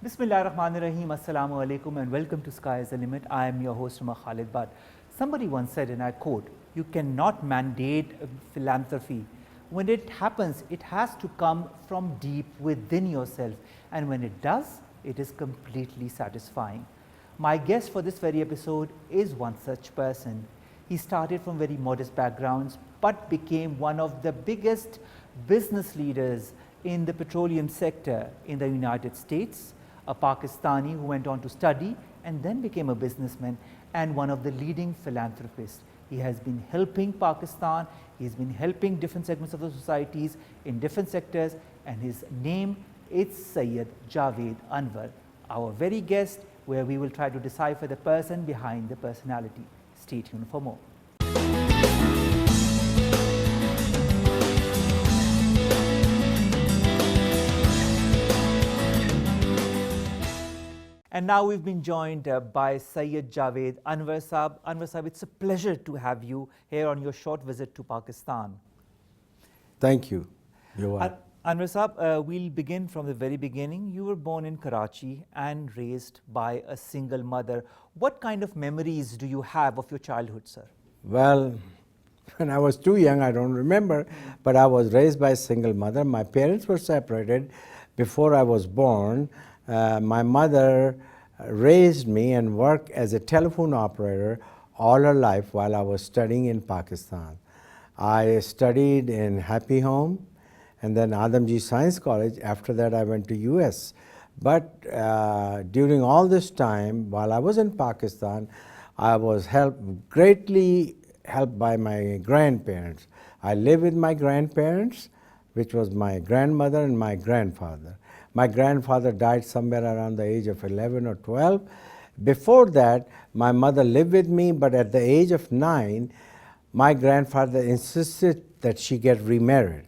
Bismillahirrahmanirrahim. Assalamu alaikum and welcome to Sky is the Limit. I am your host Umar Khalid Bhatt. Somebody once said, and I quote, "You cannot mandate philanthropy. When it happens, it has to come from deep within yourself, and when it does, it is completely satisfying." My guest for this very episode is one such person. He started from very modest backgrounds but became one of the biggest business leaders in the petroleum sector in the United States, a Pakistani who went on to study and then became a businessman and one of the leading philanthropists. He has been helping Pakistan, he's been helping different segments of the societies in different sectors, and his name is Syed JAVAID Anwar, our very guest, where we will try to decipher the person behind the personality. Stay tuned for more. And now we've been joined by Syed JAVAID Anwar Saab. Anwar Saab, it's a pleasure to have you here on your short visit to Pakistan. Thank you. You're welcome. Anwar Saab, we'll begin from the very beginning. You were born in Karachi and raised by a single mother. What kind of memories do you have of your childhood, sir? Well, when I was too young, I don't remember, but I was raised by a single mother. My parents were separated before I was born. My mother raised me and worked as a telephone operator all her life while I was studying in Pakistan. I studied in Happy Home and then Adamji Science College. After that, I went to US. But during all this time, while I was in Pakistan, I was greatly helped by my grandparents. I lived with my grandparents, which was my grandmother and my grandfather. My grandfather died somewhere around the age of 11 or 12. Before that, my mother lived with me, but at the age of 9, my grandfather insisted that she get remarried.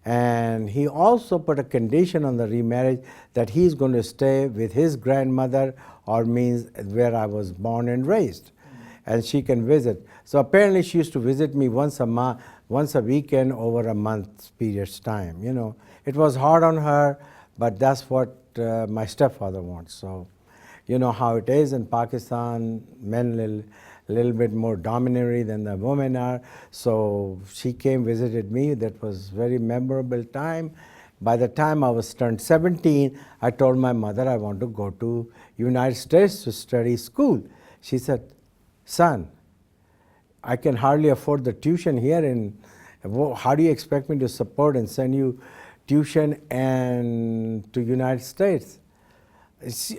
And he also put a condition on the remarriage that he's going to stay with his grandmother, or means where I was born and raised, and she can visit. So apparently she used to visit me once a weekend over a month's period's time. You know, it was hard on her, but that's what my stepfather wants. So, you know how it is in Pakistan, men a little bit more dominatory than the women are. So she came, visited me. That was very memorable time. By the time I was turned 17, I told my mother I want to go to United States to study school. She said, "Son, I can hardly afford the tuition here, and how do you expect me to support and send you tuition and to United States?"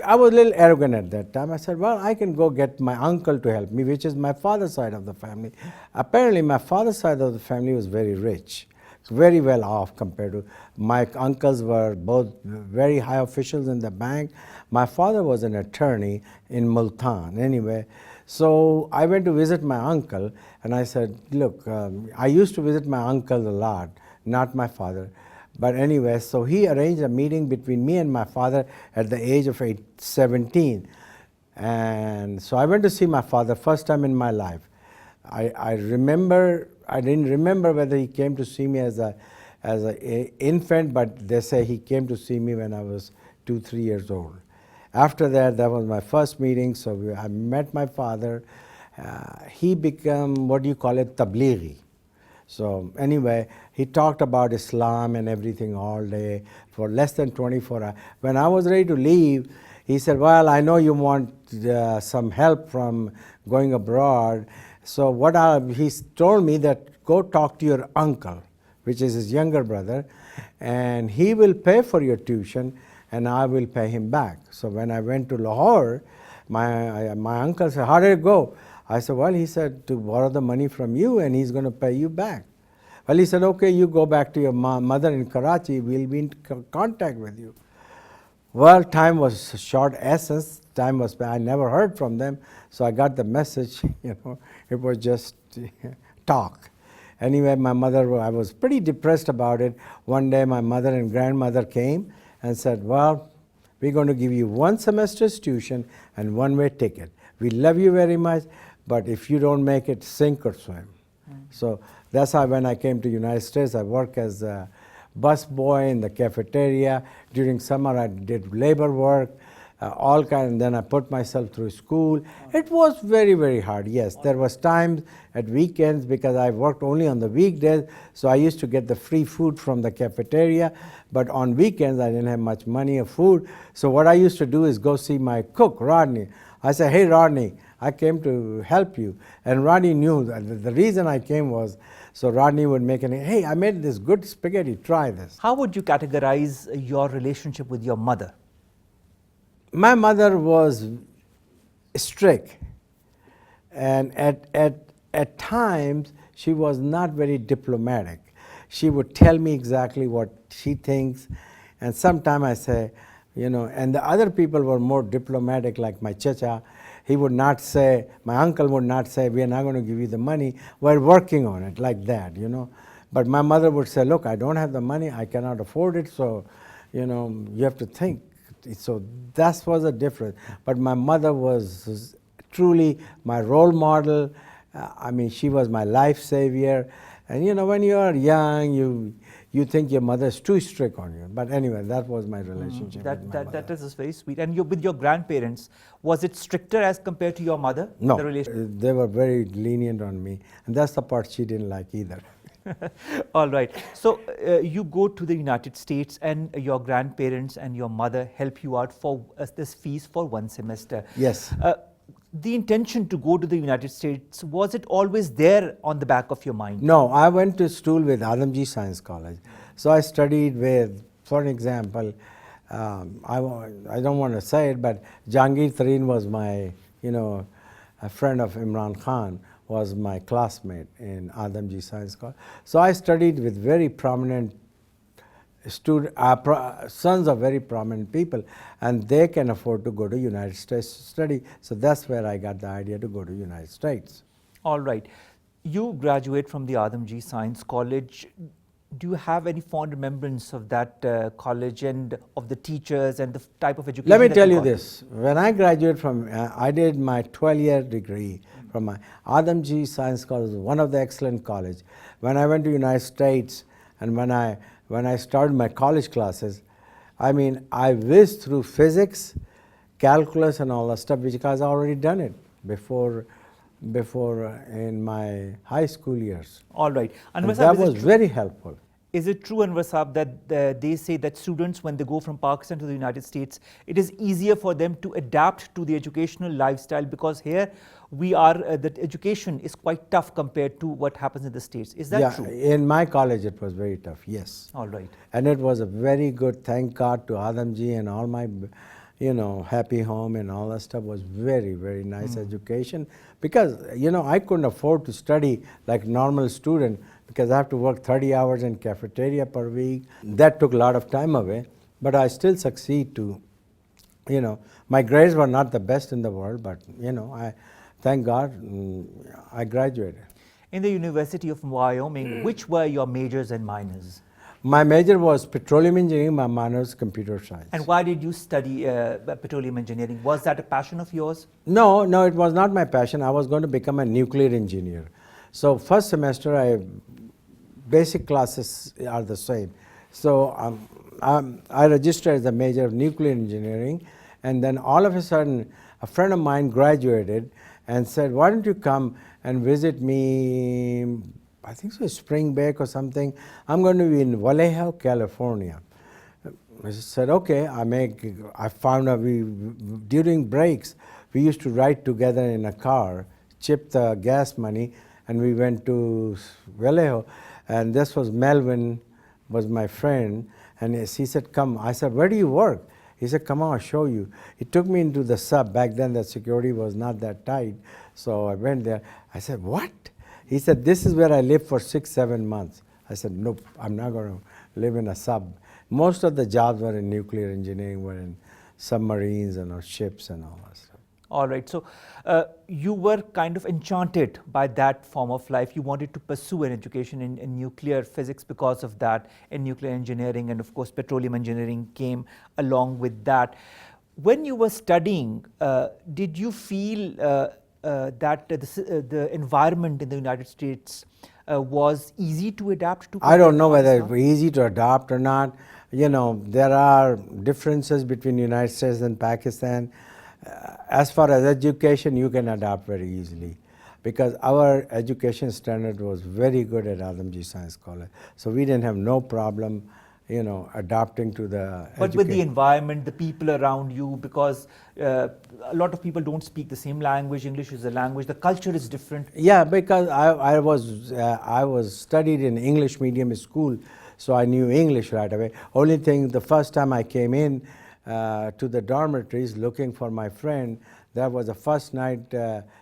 I was a little arrogant at that time. I said, "Well, I can go get my uncle to help me," which is my father's side of the family. Apparently, my father's side of the family was very rich, very well off compared to my uncles. Were both very high officials in the bank. My father was an attorney in Multan. Anyway, so I went to visit my uncle, and I said, "Look, I used to visit my uncle a lot, not my father." But anyway, so he arranged a meeting between me and my father at the age of 17. And so I went to see my father first time in my life. I didn't remember whether he came to see me as an infant, but they say he came to see me when I was 2-3 years old. After that, that was my first meeting. So I met my father. He became, what do you call it, tablighi. So anyway, he talked about Islam and everything all day for less than 24 hours. When I was ready to leave, he said, "Well, I know you want some help from going abroad." So he told me that go talk to your uncle, which is his younger brother, and he will pay for your tuition and I will pay him back. So when I went to Lahore, my uncle said, "How did it go?" I said, "Well," he said, "to borrow the money from you and he's going to pay you back." Well, he said, "Okay, you go back to your mother in Karachi, we'll be in contact with you." Well, time was short essence, I never heard from them, so I got the message, it was just talk. Anyway, my mother, I was pretty depressed about it. One day my mother and grandmother came and said, "Well, we're going to give you 1 semester's tuition and 1-way ticket. We love you very much, but if you don't make it, sink or swim. So that's how when I came to United States, I worked as a bus boy in the cafeteria. During summer, I did labor work, all kind. And then I put myself through school. It was very, very hard. Yes, there was times at weekends because I worked only on the weekdays. So I used to get the free food from the cafeteria. But on weekends, I didn't have much money or food. So what I used to do is go see my cook, Rodney. I said, "Hey, Rodney, I came to help you." And Rodney knew that the reason I came was so Rodney would make an, "Hey, I made this good spaghetti, try this." How would you categorize your relationship with your mother? My mother was strict, and at times she was not very diplomatic. She would tell me exactly what she thinks, and sometimes I say, and the other people were more diplomatic, like my chacha. He would not say, my uncle would not say, "We are not going to give you the money, we're working on it," like that, But my mother would say, "Look, I don't have the money, I cannot afford it, so, you have to think." So that was a difference. But my mother was truly my role model. She was my life savior. And when you are young, you think your mother is too strict on you. But anyway, that was my relationship with my mother. That is very sweet. And with your grandparents, was it stricter as compared to your mother? No, they were very lenient on me. And that's the part she didn't like either. All right. So you go to the United States and your grandparents and your mother help you out for this fees for one semester. Yes. The intention to go to the United States, was it always there on the back of your mind? No, I went to school with Adamji Science College. So I studied with, for example, I don't want to say it, but Jahangir Tareen was my, a friend of Imran Khan, was my classmate in Adamji Science College. So I studied with very prominent sons of very prominent people, and they can afford to go to United States to study. So that's where I got the idea to go to United States. All right. You graduate from the Adamji Science College. Do you have any fond remembrance of that college and of the teachers and the type of education? Let me tell you this. When I graduated from, I did my 12-year degree from my Adamji Science College, one of the excellent college. When I went to United States and when I started my college classes, I whizzed through physics, calculus and all that stuff because I already done it before in my high school years. All right. And that was very helpful. Is it true, Anwar Saab, that they say that students, when they go from Pakistan to the United States, it is easier for them to adapt to the educational lifestyle because here the education is quite tough compared to what happens in the States. Is that true? Yeah, in my college it was very tough, yes. All right. And it was a very good, thank God to Adamji and all my, happy home and all that stuff was very, very nice education because, I couldn't afford to study like normal student because I have to work 30 hours in cafeteria per week. That took a lot of time away, but I still succeed to, my grades were not the best in the world, but, I thank God I graduated. In the University of Wyoming, which were your majors and minors? My major was petroleum engineering, my minor was computer science. And why did you study petroleum engineering? Was that a passion of yours? No, it was not my passion. I was going to become a nuclear engineer. So first semester, basic classes are the same. So I registered as a major of nuclear engineering, and then all of a sudden, a friend of mine graduated and said, "Why don't you come and visit me?" I think so, spring break or something. I'm going to be in Vallejo, California. I said, okay. I found out during breaks, we used to ride together in a car, chip the gas money, and we went to Vallejo. And this was Melvin, was my friend, and he said, "Come." I said, "Where do you work?" He said, "Come on, I'll show you." He took me into the sub. Back then, the security was not that tight. So I went there. I said, "What?" He said, "This is where I lived for 6-7 months." I said, "Nope, I'm not going to live in a sub." Most of the jobs were in nuclear engineering, were in submarines and ships and all that stuff. All right. So you were kind of enchanted by that form of life. You wanted to pursue an education in nuclear physics because of that, in nuclear engineering, and of course petroleum engineering came along with that. When you were studying, did you feel that the environment in the United States was easy to adapt to? I don't know whether Pakistan? it's easy to adopt or not. You know, there are differences between United States and Pakistan. As far as education, you can adapt very easily because our education standard was very good at Adamji Science College. So we didn't have no problem, you know, adapting to the But with the environment, the people around you, because a lot of people don't speak the same language, English is a language, the culture is different. Yeah, because I was studied in English medium school, so I knew English right away. Only thing, the first time I came in to the dormitories looking for my friend, that was the first night,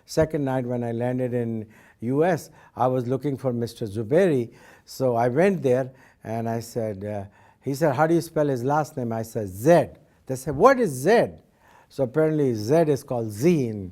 second night when I landed in US, I was looking for Mr. Zubairi. So I went there and I said, he said, how do you spell his last name? I said, Z. They said, what is Z? So apparently Z is called Zine.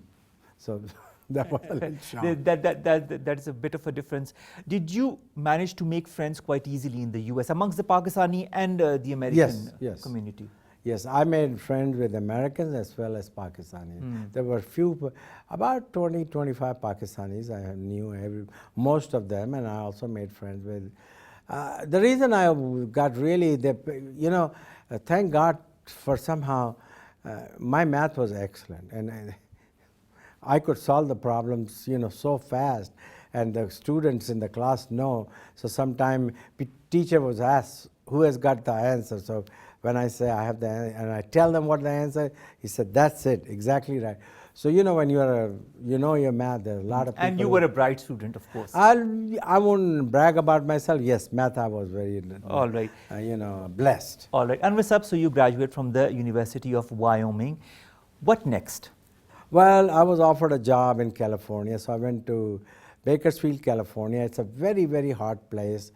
So that was a little shock. That is a bit of a difference. Did you manage to make friends quite easily in the US amongst the Pakistani and the American community? Yes, I made friends with Americans as well as Pakistanis. There were few, about 20, 25 Pakistanis. I knew most of them, and I also made friends with. The reason I got really, you know, thank God for somehow, my math was excellent, and I could solve the problems, you know, so fast, and the students in the class know. So sometime teacher was asked, who has got the answer? So when I say I have the answer, and I tell them what the answer, he said, that's it, exactly right. So, you know, when you know your math, there are a lot of people. And you were a bright student, of course. I won't brag about myself. Yes, math I was very, all right, you know, blessed. All right. Anwar Sahab, so you graduate from the University of Wyoming. What next? Well, I was offered a job in California, so I went to Bakersfield, California. It's a very, very hot place,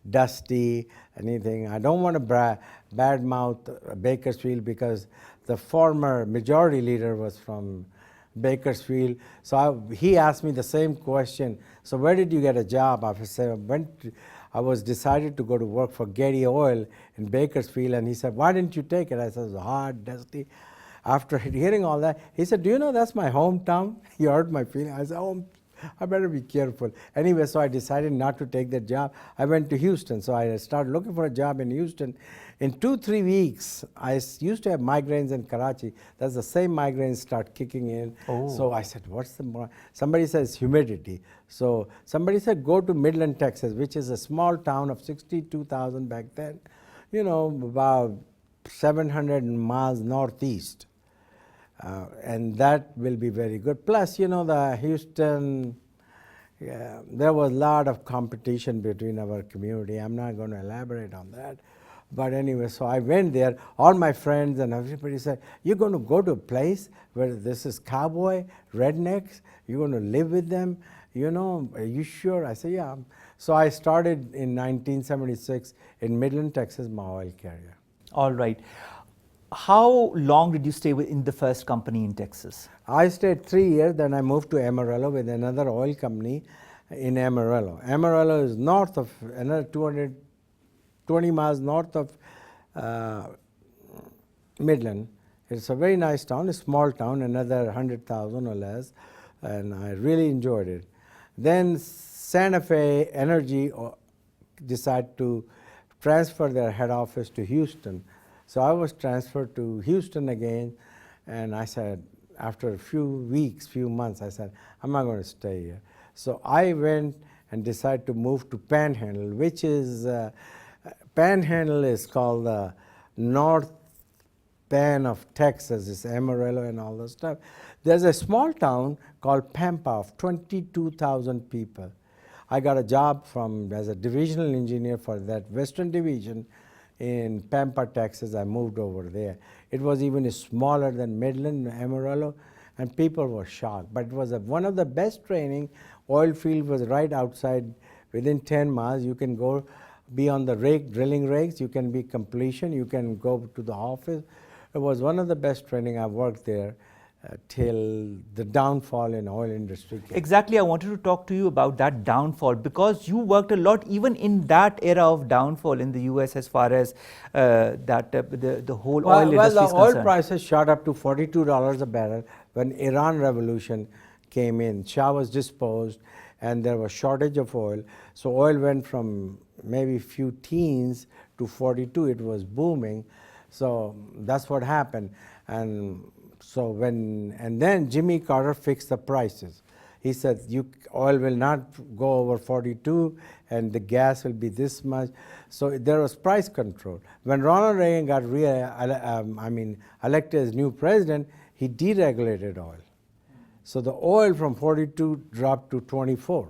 dusty, anything. I don't want to badmouth Bakersfield because the former majority leader was from Bakersfield. So he asked me the same question. So where did you get a job? I said, I was decided to go to work for Getty Oil in Bakersfield. And he said, why didn't you take it? I said, it was hard, dusty. After hearing all that, he said, do you know that's my hometown? He hurt my feeling. I said, oh, I better be careful. Anyway, so I decided not to take that job. I went to Houston. So I started looking for a job in Houston. In 2-3 weeks, I used to have migraines in Karachi. That's the same migraines start kicking in. Oh. So I said, what's the somebody says humidity. So somebody said, go to Midland, Texas, which is a small town of 62,000 back then, you know, about 700 miles northeast. And that will be very good. Plus, you know, the Houston, there was a lot of competition between our community. I'm not going to elaborate on that. But anyway, so I went there. All my friends and everybody said, you're going to go to a place where this is cowboy, rednecks, you're going to live with them, you know, are you sure? I said, yeah. So I started in 1976 in Midland, Texas, my oil carrier. All right. How long did you stay in the first company in Texas? I stayed 3 years, then I moved to Amarillo with another oil company in Amarillo. Amarillo is north of, another 220 miles north of Midland. It's a very nice town, a small town, another 100,000 or less, and I really enjoyed it. Then Santa Fe Energy decided to transfer their head office to Houston. So I was transferred to Houston again, and I said, after a few weeks, few months, I said, I'm not going to stay here. So I went and decided to move to Panhandle, which is, Panhandle is called the North Pan of Texas, it's Amarillo and all that stuff. There's a small town called Pampa of 22,000 people. I got a job as a divisional engineer for that Western Division in Pampa, Texas. I moved over there. It was even smaller than Midland, Amarillo, and people were shocked. But it was one of the best training. Oil field was right outside, within 10 miles. You can go be on the drilling rigs, you can be completion, you can go to the office. It was one of the best training. I worked there till the downfall in oil industry came. Exactly, I wanted to talk to you about that downfall because you worked a lot even in that era of downfall in the US as far as the whole oil industry is concerned. Well, the oil prices shot up to $42 a barrel when Iran revolution came in. Shah was disposed, and there was shortage of oil. So oil went from maybe few teens to 42. It was booming. So that's what happened. And so then Jimmy Carter fixed the prices. He said, oil will not go over 42, and the gas will be this much. So there was price control. When Ronald Reagan got elected as new president, he deregulated oil. So the oil from 42 dropped to 24.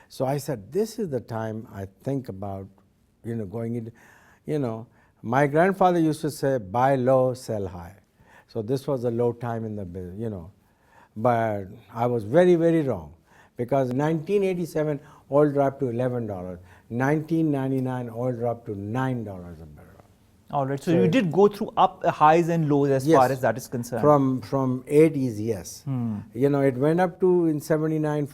So I said, this is the time I think about, going into, my grandfather used to say, buy low, sell high. So this was a low time in the business, But I was very, very wrong, because in 1987, oil dropped to $11. 1999, oil dropped to $9 a barrel. All right. So you did go through up highs and lows as Yes. far as that is concerned. From 80s, yes. It went up to in 79,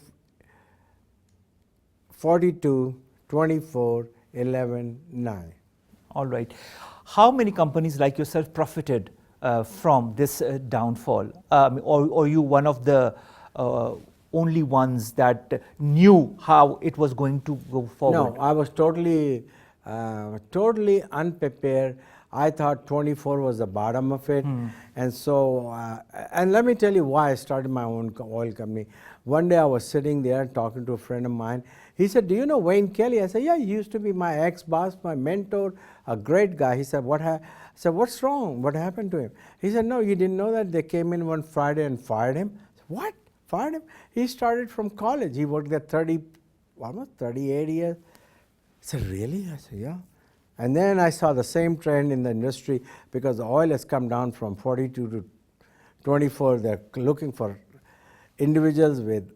42, 24, 11, 9. All right. How many companies like yourself profited from this downfall? Or you one of the only ones that knew how it was going to go forward? No, I was totally unprepared. I thought 24 was the bottom of it. And so, and let me tell you why I started my own oil company. One day I was sitting there talking to a friend of mine. He said, do you know Wayne Kelly? I said, yeah, he used to be my ex-boss, my mentor, a great guy. He said, I said, what's wrong? What happened to him? He said, no, you didn't know that they came in one Friday and fired him? I said, what? Fired him? He started from college. He worked there almost 38 years. I said, really? I said, yeah. And then I saw the same trend in the industry, because the oil has come down from 42 to 24. They're looking for individuals with,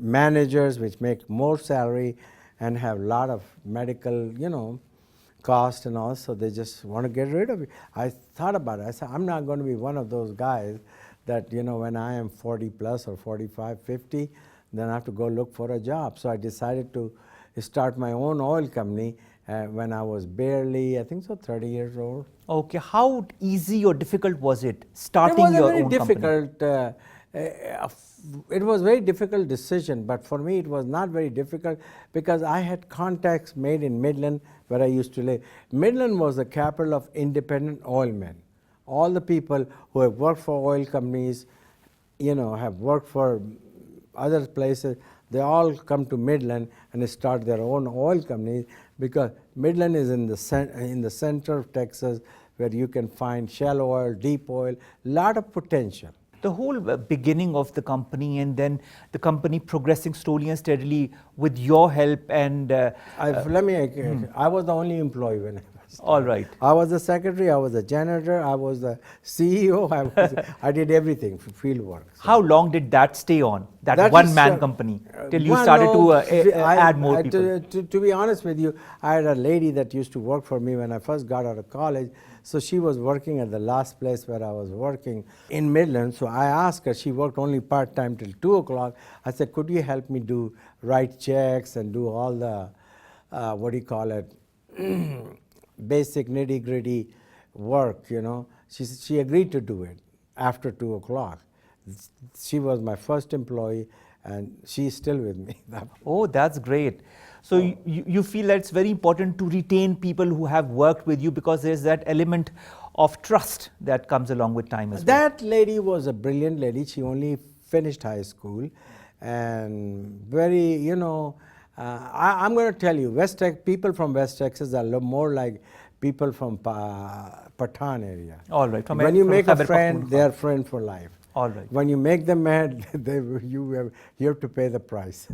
managers which make more salary and have a lot of medical, cost and all, so they just want to get rid of it. I thought about it. I said, I'm not going to be one of those guys that, when I am 40 plus or 45, 50, then I have to go look for a job. So I decided to start my own oil company when I was barely, I think so, 30 years old. Okay. How easy or difficult was it starting your own company? It was a very difficult decision, but for me it was not very difficult, because I had contacts made in Midland, where I used to live. Midland was the capital of independent oil men. All the people who have worked for oil companies, have worked for other places, they all come to Midland and start their own oil companies, because Midland is in the center of Texas, where you can find shale oil, deep oil, lot of potential. The whole beginning of the company, and then the company progressing slowly and steadily with your help and... I was the only employee when I was started. All right. I was the secretary, I was the janitor, I was the CEO, I did everything, field work. So. How long did that stay on, that one-man company, till you started to add more people? To be honest with you, I had a lady that used to work for me when I first got out of college. So she was working at the last place where I was working in Midland. So I asked her, she worked only part-time till 2 o'clock. I said, could you help me write checks and do all the, basic nitty-gritty work, She agreed to do it after 2 o'clock. She was my first employee, and she's still with me. Oh, that's great. So you feel that it's very important to retain people who have worked with you, because there's that element of trust that comes along with time as well. That lady was a brilliant lady. She only finished high school, and very, I'm going to tell you, people from West Texas are more like people from Patron area. All right. When you make a friend, they are friend for life. All right. When you make them mad, you have to pay the price.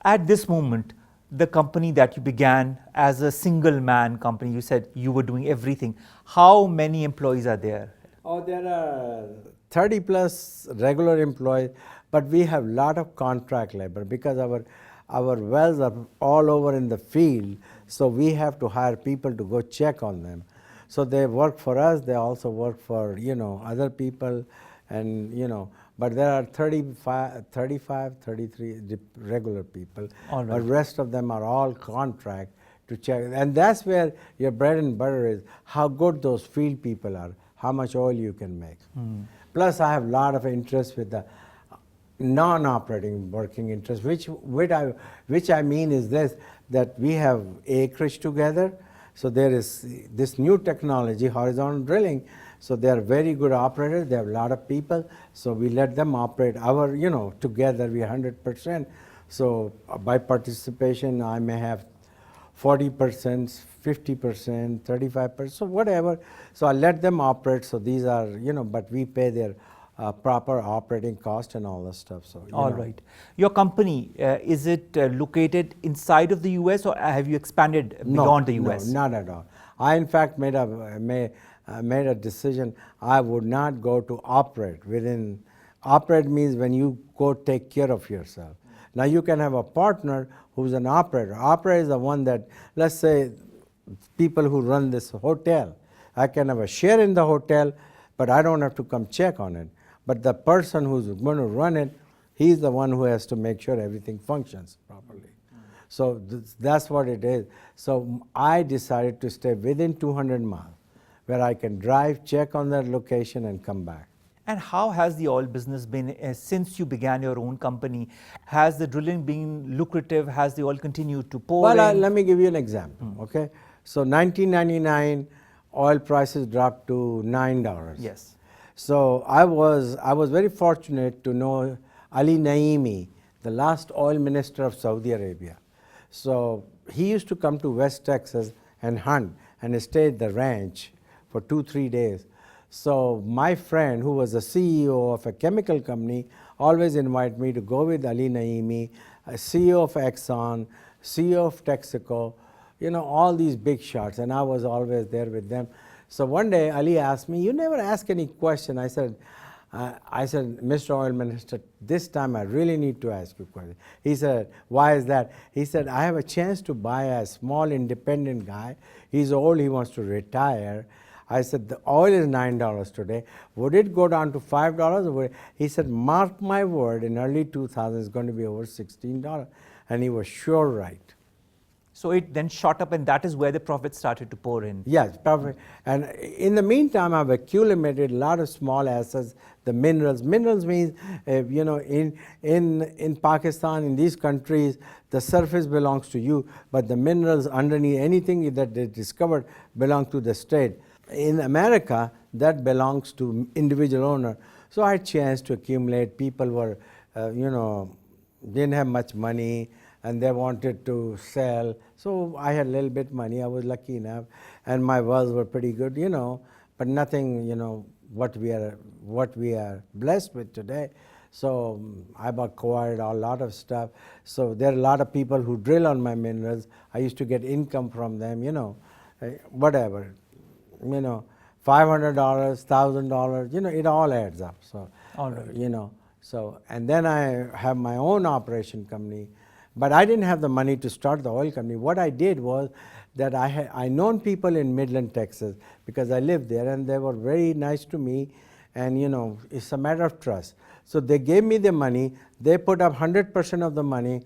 At this moment, the company that you began as a single man company, you said you were doing everything. How many employees are there? Oh, there are 30 plus regular employees, but we have a lot of contract labor, because our wells are all over in the field, so we have to hire people to go check on them. So they work for us, they also work for, other people, and, but there are 35, 33 regular people. All right. But rest of them are all contract to check. And that's where your bread and butter is, how good those field people are, how much oil you can make. Plus, I have a lot of interest with the non-operating working interest, which I mean is this, that we have acreage together. So there is this new technology, horizontal drilling. So they are very good operators. They have a lot of people. So we let them operate our, together we 100%. So by participation, I may have 40%, 50%, 35%, so whatever. So I let them operate. So these are, but we pay their proper operating cost and all that stuff. So all right. Your company, is it located inside of the US, or have you expanded beyond the US? No, not at all. I in fact made a decision. I would not go to operate within. Operate means when you go take care of yourself. Now you can have a partner who's an operator. Operator is the one that, let's say, people who run this hotel. I can have a share in the hotel, but I don't have to come check on it. But the person who's going to run it, he's the one who has to make sure everything functions properly. So that's what it is. So I decided to stay within 200 miles, where I can drive, check on that location, and come back. And how has the oil business been since you began your own company? Has the drilling been lucrative? Has the oil continued to pour in? Well, let me give you an example, okay? So 1999, oil prices dropped to $9. Yes. So I was very fortunate to know Ali Naimi, the last oil minister of Saudi Arabia. So he used to come to West Texas and hunt and stay at the ranch for 2-3 days. So my friend, who was the CEO of a chemical company, always invited me to go with Ali Naimi, CEO of Exxon, CEO of Texaco, all these big shots, and I was always there with them. So one day Ali asked me, "You never ask any question." I said, "Mr. Oil Minister, this time I really need to ask you a question." He said, "Why is that?" He said, "I have a chance to buy a small independent guy. He's old, he wants to retire." I said, "The oil is $9 today. Would it go down to $5? He said, "Mark my word, in early 2000 it's going to be over $16. And he was sure right. So it then shot up, and that is where the profit started to pour in. Yes, perfect. And in the meantime, I've accumulated a lot of small assets, the minerals. Minerals means, in Pakistan, in these countries, the surface belongs to you, but the minerals underneath, anything that they discovered belong to the state. In America, that belongs to individual owner. So I had a chance to accumulate. People were, didn't have much money, and they wanted to sell. So I had a little bit money. I was lucky enough, and my wells were pretty good, but nothing, what we are blessed with today. So I've acquired a lot of stuff. So there are a lot of people who drill on my minerals. I used to get income from them, whatever, $500, $1,000, it all adds up. So, all right. So, and then I have my own operation company. But I didn't have the money to start the oil company. What I did was that I known people in Midland, Texas, because I lived there, and they were very nice to me, and it's a matter of trust. So they gave me the money. They put up 100% of the money,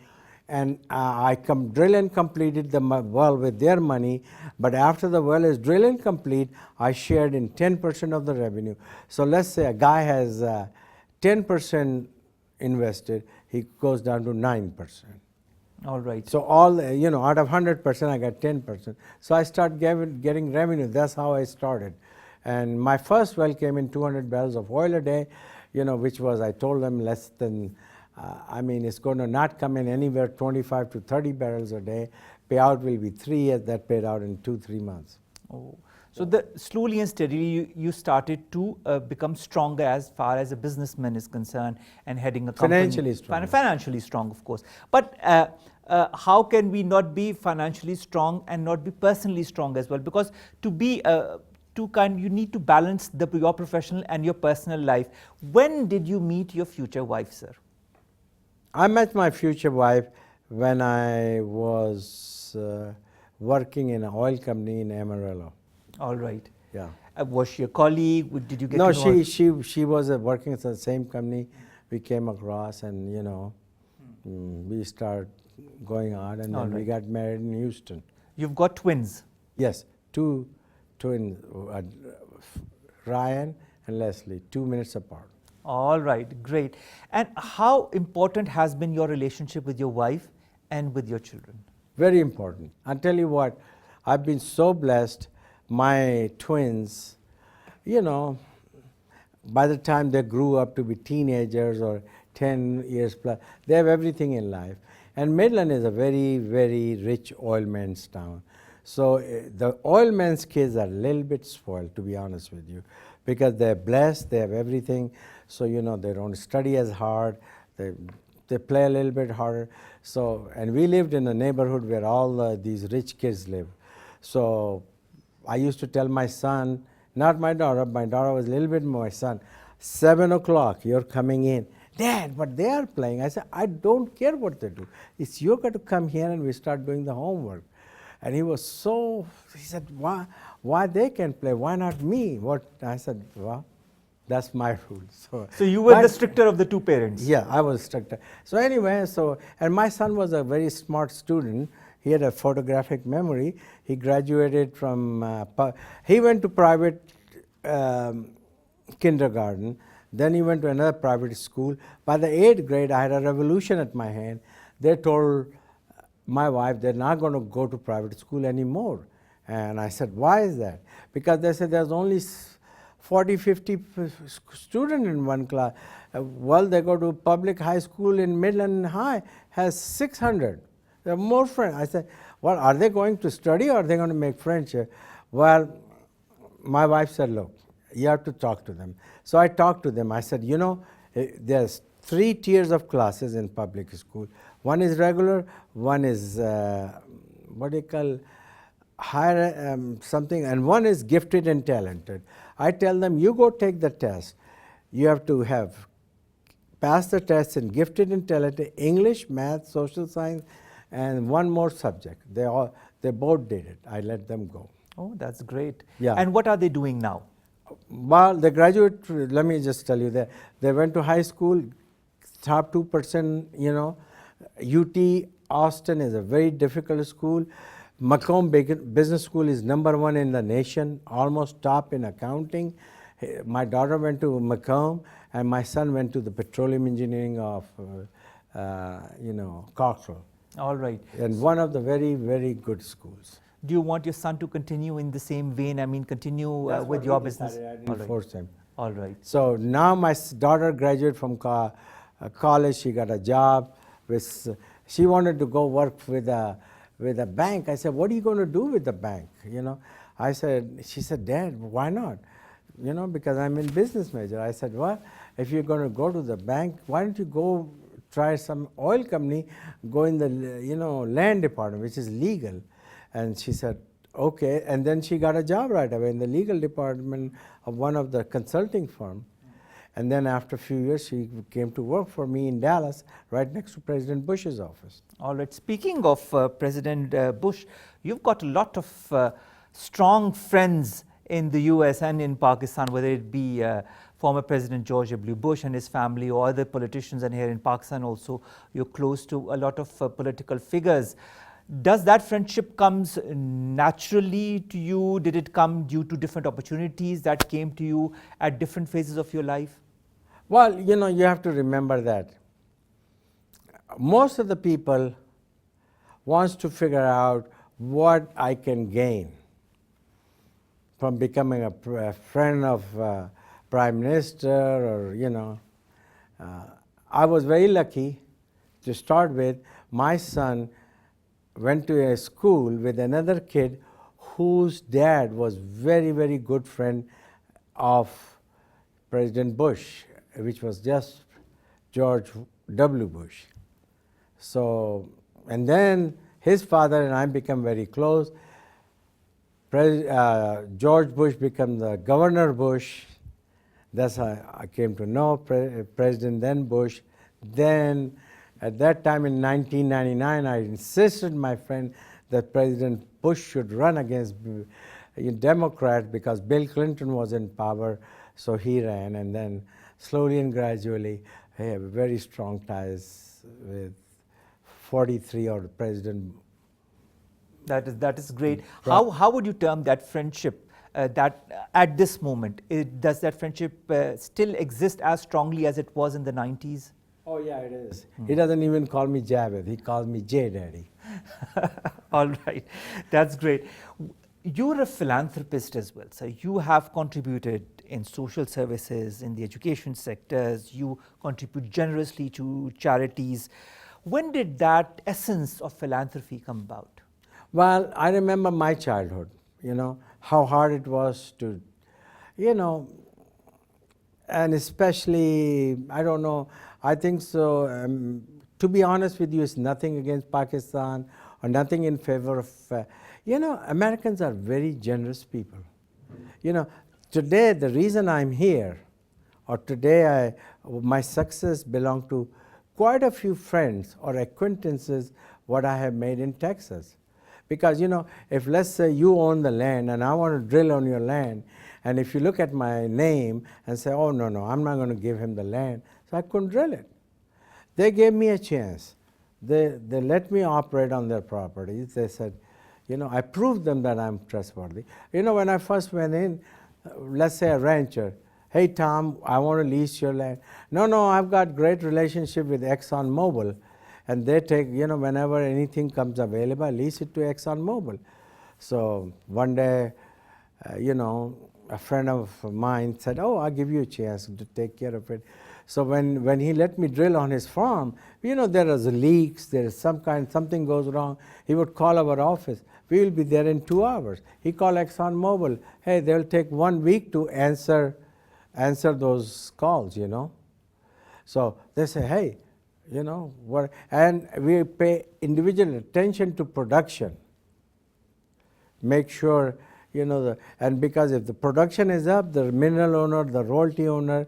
and I drill and completed the well with their money. But after the well is drilled and complete, I shared in 10% of the revenue. So let's say a guy has 10% invested, he goes down to 9%. All right. So out of 100%, I got 10%. So I start getting revenue. That's how I started. And my first well came in 200 barrels of oil a day, which was, I told them, less than, it's going to not come in anywhere 25 to 30 barrels a day. Payout will be 3 years. That paid out in 2-3 months. Oh. So slowly and steadily, you started to become stronger as far as a businessman is concerned, and heading a company. Financially strong. Financially strong, of course. But how can we not be financially strong and not be personally strong as well? Because to be you need to balance your professional and your personal life. When did you meet your future wife, sir? I met my future wife when I was working in an oil company in Amarillo. All right. Yeah. Was she a colleague? Did you get No, to know her? she was working at the same company. We came across, and we started going on, and then we got married in Houston. You've got twins? Yes, 2 twins, Ryan and Leslie, 2 minutes apart. All right, great. And how important has been your relationship with your wife and with your children? Very important. I'll tell you what, I've been so blessed. My twins, you know, by the time they grew up to be teenagers or 10 years plus, they have everything in life. And Midland is a very, very rich oil man's town. So the oil man's kids are a little bit spoiled, to be honest with you, because they're blessed, they have everything. So, you know, they don't study as hard, they play a little bit harder. So, and we lived in a neighborhood where all these rich kids live. So I used to tell my son, not my daughter was a little bit more my son, 7 o'clock, you're coming in. Dad, but they are playing. I said, I don't care what they do. It's you got to come here and we start doing the homework. And he was so, he said, why they can play? Why not me? What? I said, well, that's my rule. So you were the stricter of the two parents? Yeah, I was stricter. So anyway, and my son was a very smart student. He had a photographic memory. He graduated from, he went to private kindergarten. Then he went to another private school. By the 8th grade, I had a revolution at my hand. They told my wife they're not going to go to private school anymore. And I said, why is that? Because they said there's only 40, 50 students in one class. Well, they go to public high school in Midland High, has 600. There are more friends. I said, well, are they going to study or are they going to make friends here? Well, my wife said, look, you have to talk to them. So I talked to them. I said, you know, there's 3 tiers of classes in public school. One is regular, one is what do you call higher something, and one is gifted and talented. I tell them, you go take the test. You have to have passed the test in gifted and talented, English, math, social science, and one more subject. They both did it. I let them go. Oh, that's great. Yeah. And what are they doing now? Well, they graduate, let me just tell you that they went to high school, top 2%, you know. UT Austin is a very difficult school. Macomb Business School is #1 in the nation, almost top in accounting. My daughter went to Macomb, and my son went to the petroleum engineering of, you know, Cockrell. All right. And one of the very, very good schools. Do you want your son to continue in the same vein? I mean, continue with your business? I didn't force him. All right. So now my daughter graduated from college. She got a job. She wanted to go work with a bank. I said, what are you going to do with the bank? You know, she said, Dad, why not? You know, because I'm in business major. I said, well, if you're going to go to the bank, why don't you go try some oil company, go in the, you know, land department, which is legal. And she said, okay. And then she got a job right away in the legal department of one of the consulting firm. And then after a few years, she came to work for me in Dallas, right next to President Bush's office. All right. Speaking of President Bush, you've got a lot of strong friends in the US and in Pakistan, whether it be former President George W. Bush and his family or other politicians, and here in Pakistan also, you're close to a lot of political figures. Does that friendship comes naturally to you? Did it come due to different opportunities that came to you at different phases of your life? Well, you know, you have to remember that most of the people wants to figure out what I can gain from becoming a friend of Prime Minister, or, you know. I was very lucky to start with. My son went to a school with another kid whose dad was very, very good friend of President Bush, which was just George W. Bush. So, and then his father and I became very close. George Bush became the Governor Bush. That's how I came to know President then Bush. Then at that time in 1999, I insisted, my friend, that President Bush should run against Democrats because Bill Clinton was in power, so he ran. And then slowly and gradually, I have very strong ties with 43 or President. That is great. How would you term that friendship that at this moment, does that friendship still exist as strongly as it was in the 90s? Oh yeah, it is. He doesn't even call me Javed. He calls me J Daddy. All right, that's great. You're a philanthropist as well, so you have contributed in social services, in the education sectors, you contribute generously to charities. When did that essence of philanthropy come about? Well, I remember my childhood, you know, how hard it was to, you know, and especially, I don't know, I think so, to be honest with you, it's nothing against Pakistan or nothing in favor of, you know, Americans are very generous people. You know, today the reason I'm here, or today my success belong to quite a few friends or acquaintances what I have made in Texas. Because, you know, if let's say you own the land and I want to drill on your land, and if you look at my name and say, oh, no, I'm not going to give him the land, so I couldn't drill it. They gave me a chance. They let me operate on their properties. They said, you know, I proved them that I'm trustworthy. You know, when I first went in, let's say a rancher, hey, Tom, I want to lease your land. No, I've got great relationship with ExxonMobil. And they take, you know, whenever anything comes available, I lease it to ExxonMobil. So one day, you know, a friend of mine said, oh, I'll give you a chance to take care of it. So when he let me drill on his farm, you know, there is leaks, there is something goes wrong. He would call our office. We will be there in 2 hours. He called ExxonMobil. Hey, they'll take 1 week to answer those calls, you know. So they say, hey, you know, and we pay individual attention to production. Make sure, you know, and because if the production is up, the mineral owner, the royalty owner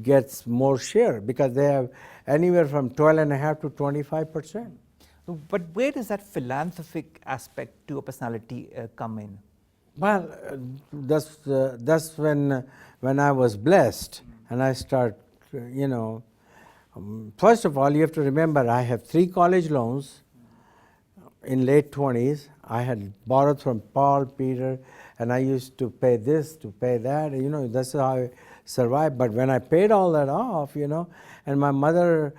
gets more share because they have anywhere from 12.5% to 25%. But where does that philanthropic aspect to a personality come in? Well, that's when I was blessed and I start, you know, first of all, you have to remember I have 3 college loans in late 20s. I had borrowed from Paul, Peter, and I used to pay this, to pay that. You know, that's how I survived. But when I paid all that off, you know, and my mother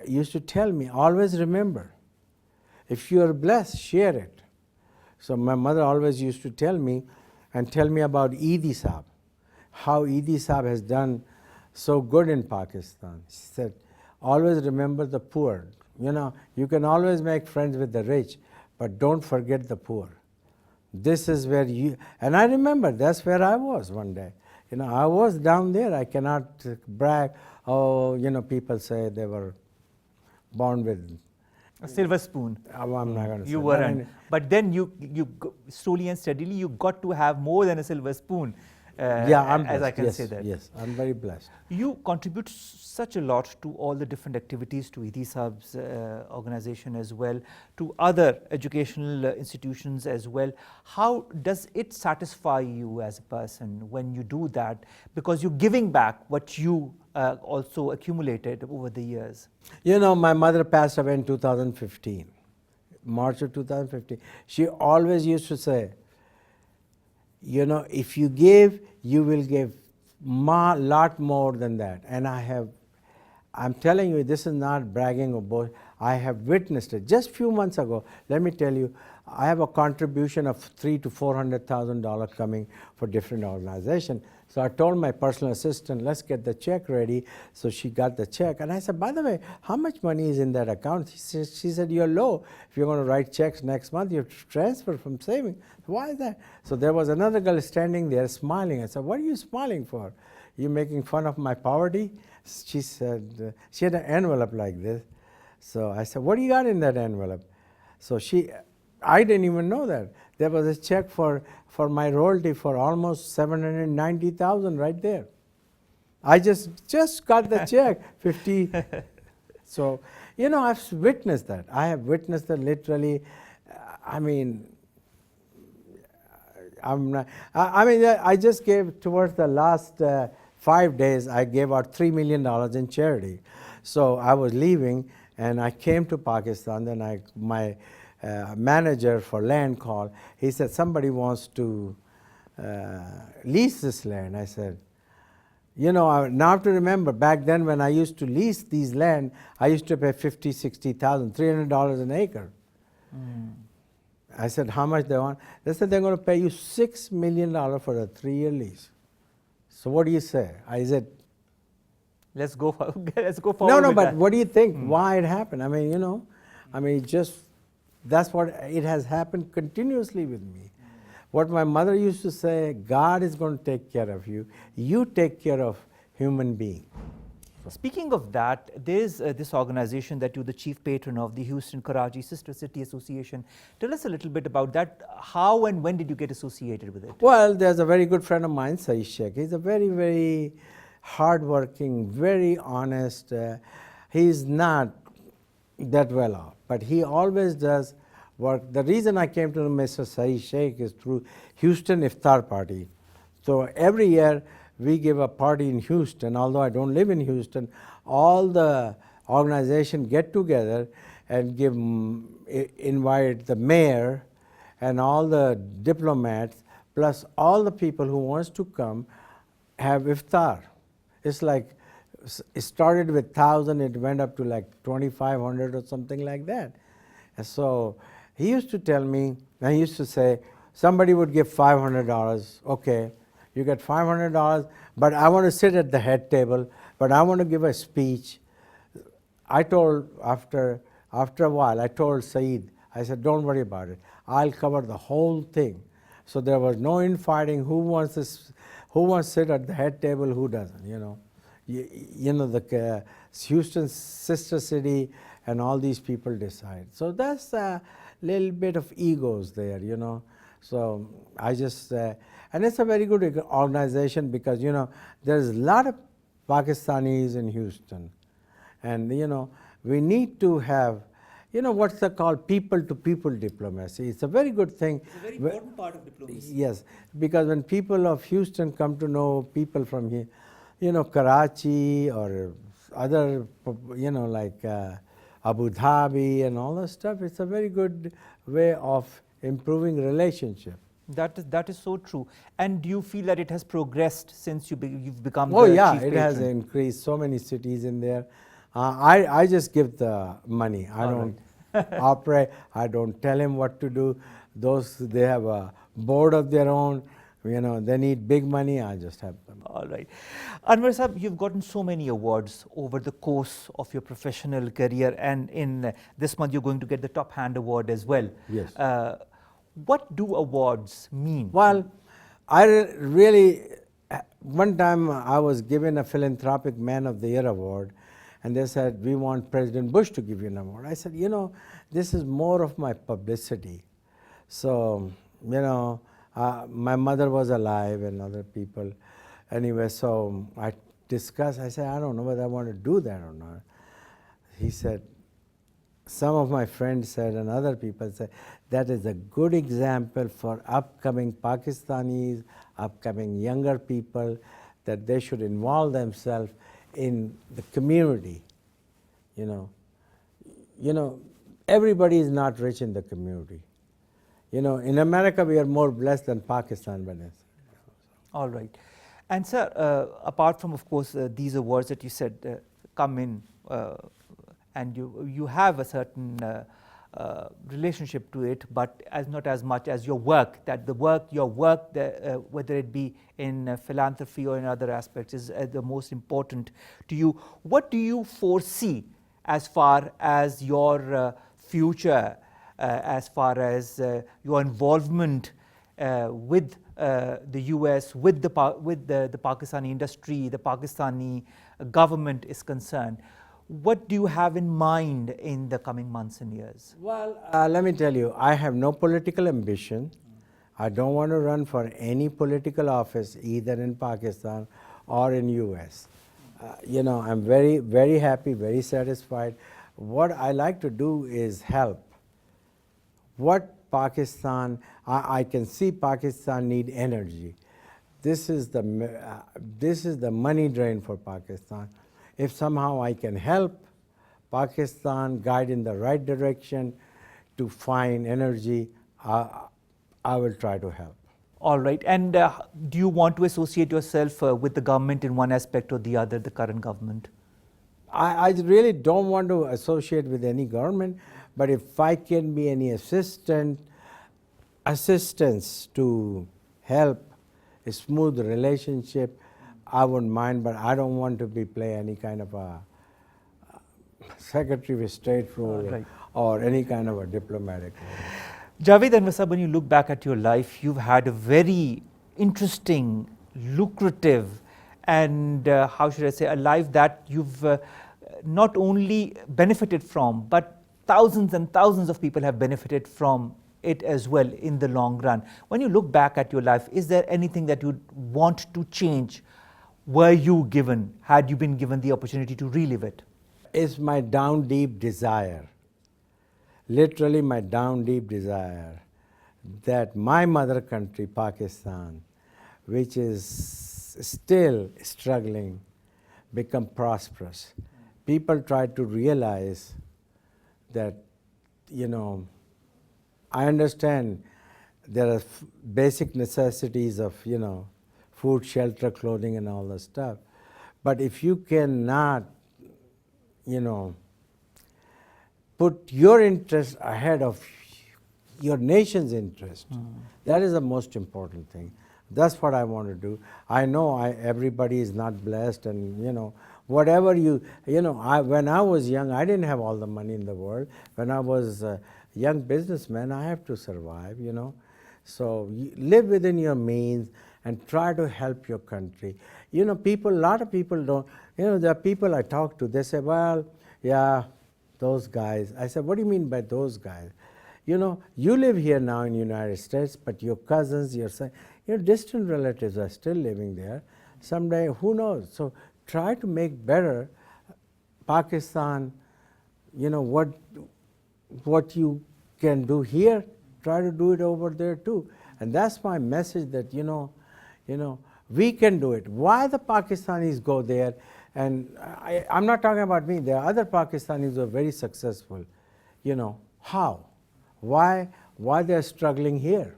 used to tell me, always remember, if you are blessed, share it. So my mother always used to tell me about Eid Saab, how Eid Saab has done so good in Pakistan. She said, always remember the poor. You know, you can always make friends with the rich, but don't forget the poor. This is where you, and I remember that's where I was one day. You know, I was down there. I cannot brag. Oh, you know, people say they were born with a silver spoon. I'm not going to say. You weren't. But then you slowly and steadily, you got to have more than a silver spoon. Yeah, I'm blessed. As I can say that. Yes, I'm very blessed. You contribute such a lot to all the different activities, to Eid Saab's organization as well, to other educational institutions as well. How does it satisfy you as a person when you do that? Because you're giving back what you also accumulated over the years. You know, my mother passed away in 2015, March of 2015. She always used to say, you know, if you give, you will give lot more than that. And I'm telling you, this is not bragging or boast. I have witnessed it. Just few months ago, let me tell you, I have a contribution of $300,000 to $400,000 coming for different organizations. So I told my personal assistant, let's get the check ready. So she got the check. And I said, by the way, how much money is in that account? She said, you're low. If you're going to write checks next month, you have to transfer from saving. Why is that? So there was another girl standing there smiling. I said, what are you smiling for? You making fun of my poverty? She said, she had an envelope like this. So I said, what do you got in that envelope? So I didn't even know that. There was a check for my royalty for almost $790,000 right there. I just got the check, 50. So, you know, I've witnessed that. I have witnessed that literally. I mean, I just gave towards the last 5 days, I gave out $3 million in charity. So I was leaving and I came to Pakistan. Then my manager for land called. He said, somebody wants to lease this land. I said, you know, now I have to remember back then when I used to lease these land, I used to pay $50,000, $60,000, $300 an acre. I said, how much they want? They said they're going to pay you $6 million for a 3-year lease. So what do you say? I said, let's go forward. no, with but that. what do you think? Why it happened? I mean, you know, I mean, just that's what it has happened continuously with me. What my mother used to say, God is going to take care of you. You take care of human being. Speaking of that, there's this organization that you're the chief patron of, the Houston Karachi Sister City Association. Tell us a little bit about that. How and when did you get associated with it? Well, there's a very good friend of mine, Syed Sheikh. He's a very, very hardworking, very honest. He's not that well off, but he always does work. The reason I came to know Mr. Syed Sheikh is through Houston Iftar Party. So every year we give a party in Houston. Although I don't live in Houston, all the organization get together and invite the mayor and all the diplomats plus all the people who wants to come have iftar. It's like it started with 1,000, it went up to like 2,500 or something like that. And so he used to tell me, and he used to say, somebody would give $500. Okay, you get $500, but I want to sit at the head table, but I want to give a speech. I told, after a while, I told Saeed, I said, don't worry about it. I'll cover the whole thing. So there was no infighting. Who wants to sit at the head table? Who doesn't? You know, the Houston Sister City and all these people decide. So that's a little bit of egos there, you know. So I just and it's a very good organization because you know there's a lot of Pakistanis in Houston, and you know we need to have. You know what's called people-to-people diplomacy. It's a very good thing. It's a very important part of diplomacy. Yes, because when people of Houston come to know people from here, you know, Karachi or other, you know, like Abu Dhabi and all that stuff, it's a very good way of improving relationship. That is so true. And do you feel that it has progressed since you've become Oh the yeah, chief it patron? has increased. So many cities in there. I just give the money. I don't operate. I don't tell him what to do. They have a board of their own. You know, they need big money. I just help them. All right. Anwar Sahab, you've gotten so many awards over the course of your professional career, and in this month you're going to get the Top Hand Award as well. Yes. What do awards mean? Well, I really, one time I was given a Philanthropic Man of the Year award, and they said, we want President Bush to give you an award. I said, you know, this is more of my publicity. So, you know, my mother was alive and other people. Anyway, so I discussed, I said, I don't know whether I want to do that or not. He said, some of my friends said and other people said, that is a good example for upcoming Pakistanis, upcoming younger people, that they should involve themselves in the community. You know, everybody is not rich in the community. You know, in America we are more blessed than Pakistan, Vanessa. All right. And sir, apart from, of course, these awards that you said come in, and you have a certain relationship to it, but not as much as your work, whether it be in philanthropy or in other aspects, is the most important to you. What do you foresee as far as your future, as far as your involvement with the US, with the Pakistani industry, the Pakistani government is concerned? What do you have in mind in the coming months and years? Well, let me tell you, I have no political ambition. I don't want to run for any political office either in Pakistan or in US. You know, I'm very, very happy, very satisfied. What I like to do is help. What Pakistan, I can see Pakistan need energy. This is the money drain for Pakistan. If somehow I can help Pakistan guide in the right direction to find energy, I will try to help. All right. And do you want to associate yourself with the government in one aspect or the other, the current government? I really don't want to associate with any government, but if I can be any assistance to help a smooth relationship, I wouldn't mind, but I don't want to play any kind of a Secretary of State role Right. or any kind of a diplomatic role. Javed Anwar, when you look back at your life, you've had a very interesting, lucrative, and how should I say, a life that you've not only benefited from, but thousands and thousands of people have benefited from it as well in the long run. When you look back at your life, is there anything that you want to change? Had you been given the opportunity to relive it? It's my down deep desire, literally my down deep desire, that my mother country, Pakistan, which is still struggling, become prosperous. People try to realize that, I understand there are basic necessities of, food, shelter, clothing, and all that stuff. But if you cannot, put your interest ahead of your nation's interest, that is the most important thing. That's what I want to do. I know everybody is not blessed, and whatever when I was young, I didn't have all the money in the world. When I was a young businessman, I have to survive, So live within your means and try to help your country. A lot of people don't, there are people I talk to, they say, well, yeah, those guys. I said, what do you mean by those guys? You live here now in the United States, but your cousins, your distant relatives are still living there. Someday, who knows? So try to make better Pakistan, what you can do here, try to do it over there too. And that's my message, that, we can do it. Why the Pakistanis go there? And I'm not talking about me. There are other Pakistanis who are very successful. How? Why they're struggling here?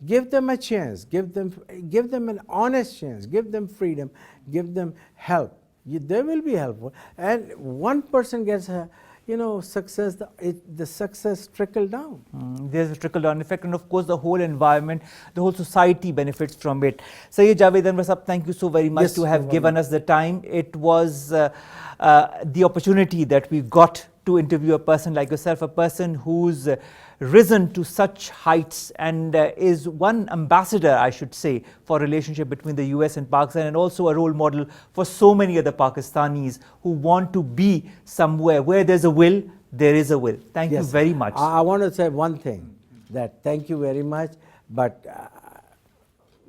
Give them a chance. Give them an honest chance. Give them freedom. Give them help. They will be helpful. And one person gets success, the success trickle down. There's a trickle down effect, and of course the whole environment, the whole society benefits from it. Syed JAVAID ANWAR, thank you so very much to have given us the time. It was the opportunity that we got to interview a person like yourself, a person who's risen to such heights and is one ambassador, I should say, for relationship between the US and Pakistan, and also a role model for so many other Pakistanis who want to be somewhere where there's a will, there is a will. Thank you very much. I want to say one thing, that thank you very much, but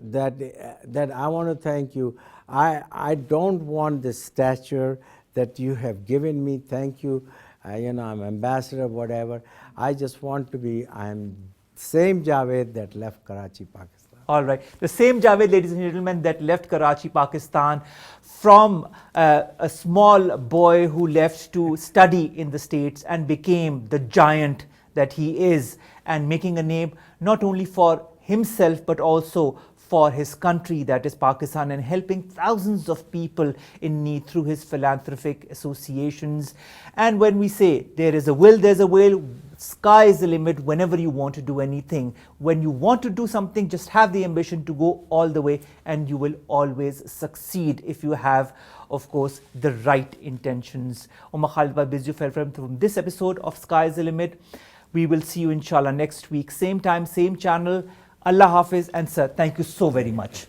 that I want to thank you. I don't want the stature that you have given me. Thank you. I'm ambassador, whatever. I just want to be, I'm same Javed that left Karachi, Pakistan. All right. The same Javed, ladies and gentlemen, that left Karachi, Pakistan, from a small boy who left to study in the States and became the giant that he is, and making a name not only for himself but also for his country, that is Pakistan, and helping thousands of people in need through his philanthropic associations. And when we say there is a will, there's a will. Sky is the limit whenever you want to do anything. When you want to do something, just have the ambition to go all the way, and you will always succeed if you have, of course, the right intentions. Khalid bids you farewell from this episode of Sky is the Limit. We will see you inshallah next week, same time, same channel. Allah Hafiz, and sir, thank you so very much.